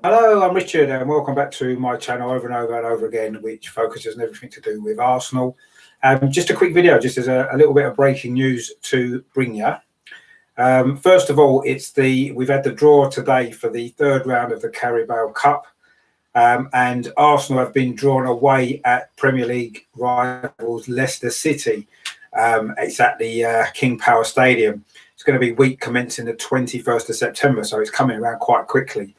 Hello, I'm Richard, and welcome back to my channel over and over and over again, which focuses on everything to do with Arsenal. Just a quick video, just as a little bit of breaking news to bring you. First of all, we've had the draw today for the third round of the Carabao Cup, and Arsenal have been drawn away at Premier League rivals Leicester City. It's at the King Power Stadium. It's going to be week commencing the 21st of September, so it's coming around quite quickly.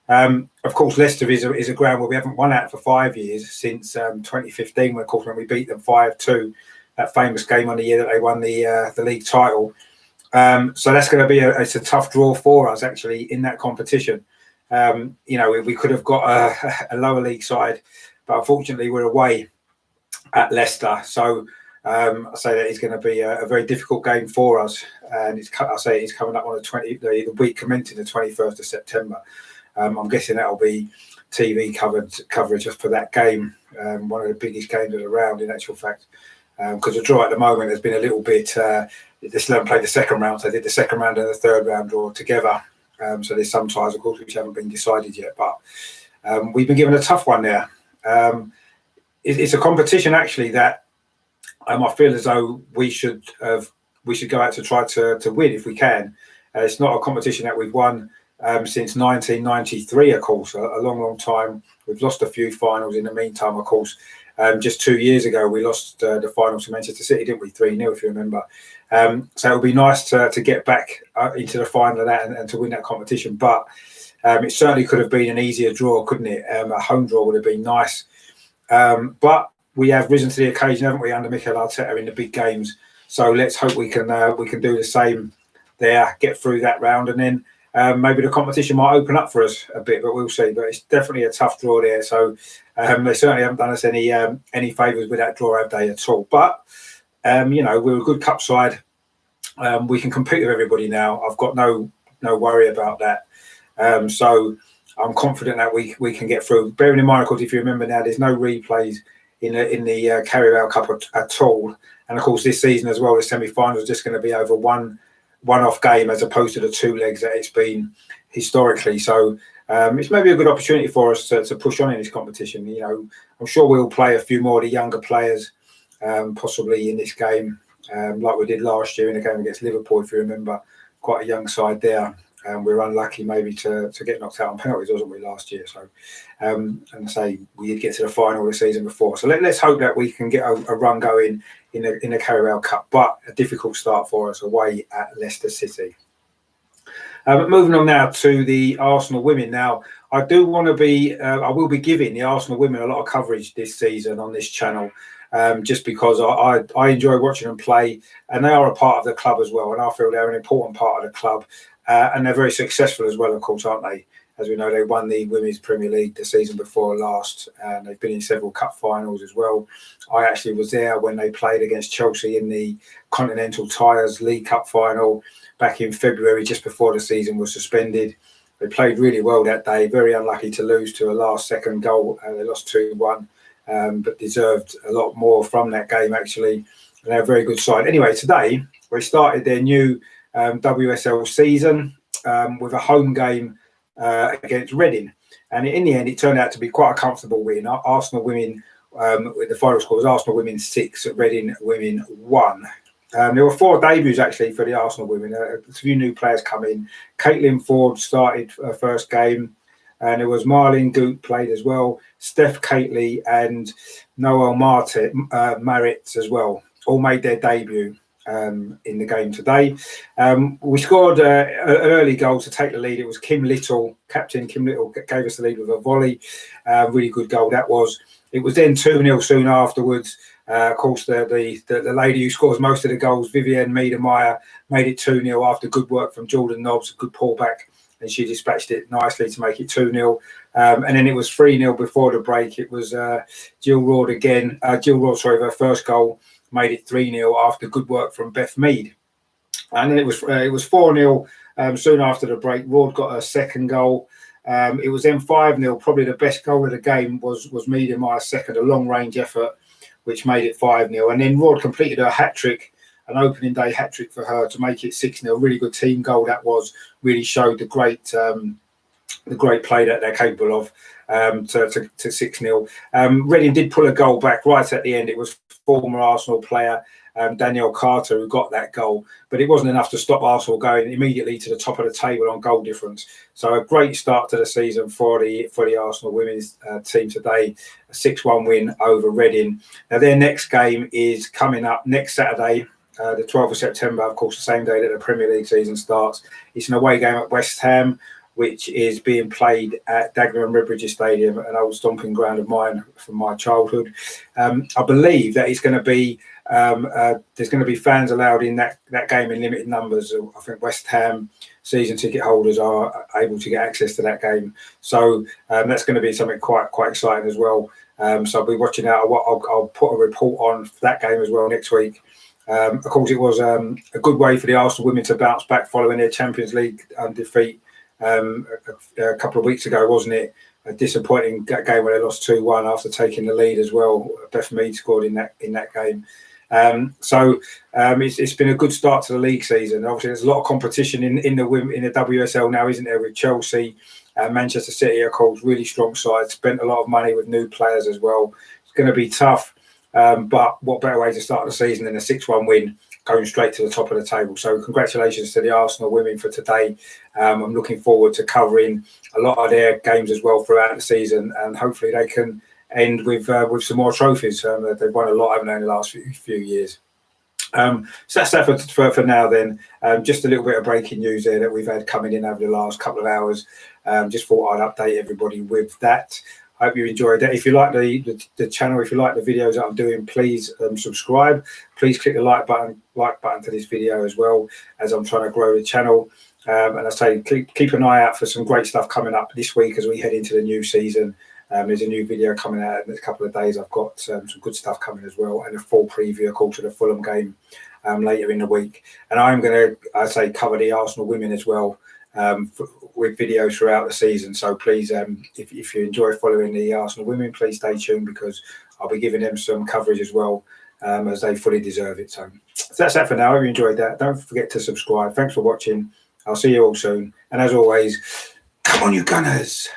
Of course, Leicester is a ground where we haven't won at for 5 years, since 2015, when we beat them 5-2, that famous game on the year that they won the league title. So that's going to be it's a tough draw for us, actually, in that competition. We could have got a lower league side, but unfortunately we're away at Leicester. So I say that it's going to be a very difficult game for us, and it's coming up on the week commencing the 21st of September. I'm guessing that'll be TV coverage for that game, one of the biggest games around, in actual fact, because the draw at the moment has been a little bit. They still haven't played the second round, so they did the second round and the third round draw together. So there's some ties, of course, which haven't been decided yet, but we've been given a tough one there. It's a competition, actually, that I feel as though we should go out to try to win if we can. It's not a competition that we've won since 1993, of course, a long time. We've lost a few finals in the meantime, of course. Just 2 years ago, we lost the final to Manchester City, didn't we? 3-0, if you remember. So it would be nice to get back into the final of that and to win that competition. But it certainly could have been an easier draw, couldn't it? A home draw would have been nice. But we have risen to the occasion, haven't we, under Mikel Arteta in the big games. So let's hope we can do the same there, get through that round, and then maybe the competition might open up for us a bit, but we'll see. But it's definitely a tough draw there. So they certainly haven't done us any favours with that draw, have they, at all? But we're a good cup side. We can compete with everybody now. I've got no worry about that. So I'm confident that we can get through. Bearing in mind, of course, if you remember now, there's no replays in the Carabao Cup at all. And of course, this season as well, the semi-final is just going to be over one-off game as opposed to the two legs that it's been historically. So it's maybe a good opportunity for us to push on in this competition. I'm sure we'll play a few more of the younger players, possibly in this game, like we did last year in the game against Liverpool, if you remember. Quite a young side there. We were unlucky maybe to get knocked out on penalties, wasn't we, last year? So, and I say we did get to the final of the season before. So let's hope that we can get a run going in the Carabao Cup, but a difficult start for us away at Leicester City. Moving on now to the Arsenal women. Now, I will be giving the Arsenal women a lot of coverage this season on this channel, just because I enjoy watching them play, and they are a part of the club as well, and I feel they're an important part of the club. And they're very successful as well, of course, aren't they? As we know, they won the Women's Premier League the season before last, and they've been in several cup finals as well. I actually was there when they played against Chelsea in the Continental Tires League Cup final back in February, just before the season was suspended. They played really well that day, very unlucky to lose to a last-second goal. They lost 2-1, but deserved a lot more from that game, actually. And they're a very good side. Anyway, today, we started their new WSL season with a home game against Reading, and in the end it turned out to be quite a comfortable win. Arsenal women, with the final score was Arsenal women 6, Reading women 1. There were 4 debuts actually for the Arsenal women. A few new players come in. Caitlin Ford started her first game, and there was Marlene Gut played as well, Steph Catley and Noel Marit as well, all made their debut in the game today. We scored an early goal to take the lead. It was Kim Little, Captain Kim Little, gave us the lead with a volley. Really good goal that was. It was then 2-0 soon afterwards. Of course, the lady who scores most of the goals, Vivienne Miedemeier, made it 2-0 after good work from Jordan Nobbs, good pullback, and she dispatched it nicely to make it 2-0. And then it was 3-0 before the break. It was Jill Roord again. Her first goal made it 3-0 after good work from Beth Mead. And then it was 4-0 soon after the break. Roord got a second goal. It was then 5-0. Probably the best goal of the game was Miedemaier's second, a long-range effort, which made it 5-0. And then Roord completed a hat-trick, an opening day hat-trick for her to make it 6-0. Really good team goal that was. Really showed the great the great play that they're capable of to 6-0. Reading did pull a goal back right at the end. It was former Arsenal player Danielle Carter who got that goal, but it wasn't enough to stop Arsenal going immediately to the top of the table on goal difference. So a great start to the season for the Arsenal women's team today, a 6-1 win over Reading. Now their next game is coming up next Saturday, the 12th of September, of course, the same day that the Premier League season starts. It's an away game at West Ham, which is being played at Dagenham and Redbridge Stadium, an old stomping ground of mine from my childhood. I believe that it's going to be there's going to be fans allowed in that game in limited numbers. I think West Ham season ticket holders are able to get access to that game, so that's going to be something quite exciting as well. So I'll be watching out. I'll put a report on that game as well next week. Of course, it was a good way for the Arsenal women to bounce back following their Champions League defeat a couple of weeks ago, wasn't it? A disappointing game where they lost 2-1 after taking the lead as well. Beth Mead scored in that game. So it's been a good start to the league season. Obviously, there's a lot of competition in the WSL now, isn't there? With Chelsea, Manchester City, of course, really strong side. Spent a lot of money with new players as well. It's going to be tough, but what better way to start the season than a 6-1 win, going straight to the top of the table. So congratulations to the Arsenal women for today. I'm looking forward to covering a lot of their games as well throughout the season, and hopefully they can end with some more trophies. They've won a lot, haven't they, in the last few years. So that's that for now then. Just a little bit of breaking news there that we've had coming in over the last couple of hours. Just thought I'd update everybody with that. Hope you enjoyed that. If you like the channel, if you like the videos that I'm doing, please subscribe. Please click the like button to this video as well, as I'm trying to grow the channel. And I say keep an eye out for some great stuff coming up this week as we head into the new season. There's a new video coming out in a couple of days. I've got some good stuff coming as well, and a full preview, of course, of the Fulham game later in the week. And I'm going to, cover the Arsenal women as well with videos throughout the season. So please, if you enjoy following the Arsenal women, please stay tuned, because I'll be giving them some coverage as well, as they fully deserve it. So that's that for now. I hope you enjoyed that. Don't forget to subscribe. Thanks for watching. I'll see you all soon. And as always, come on, you Gunners.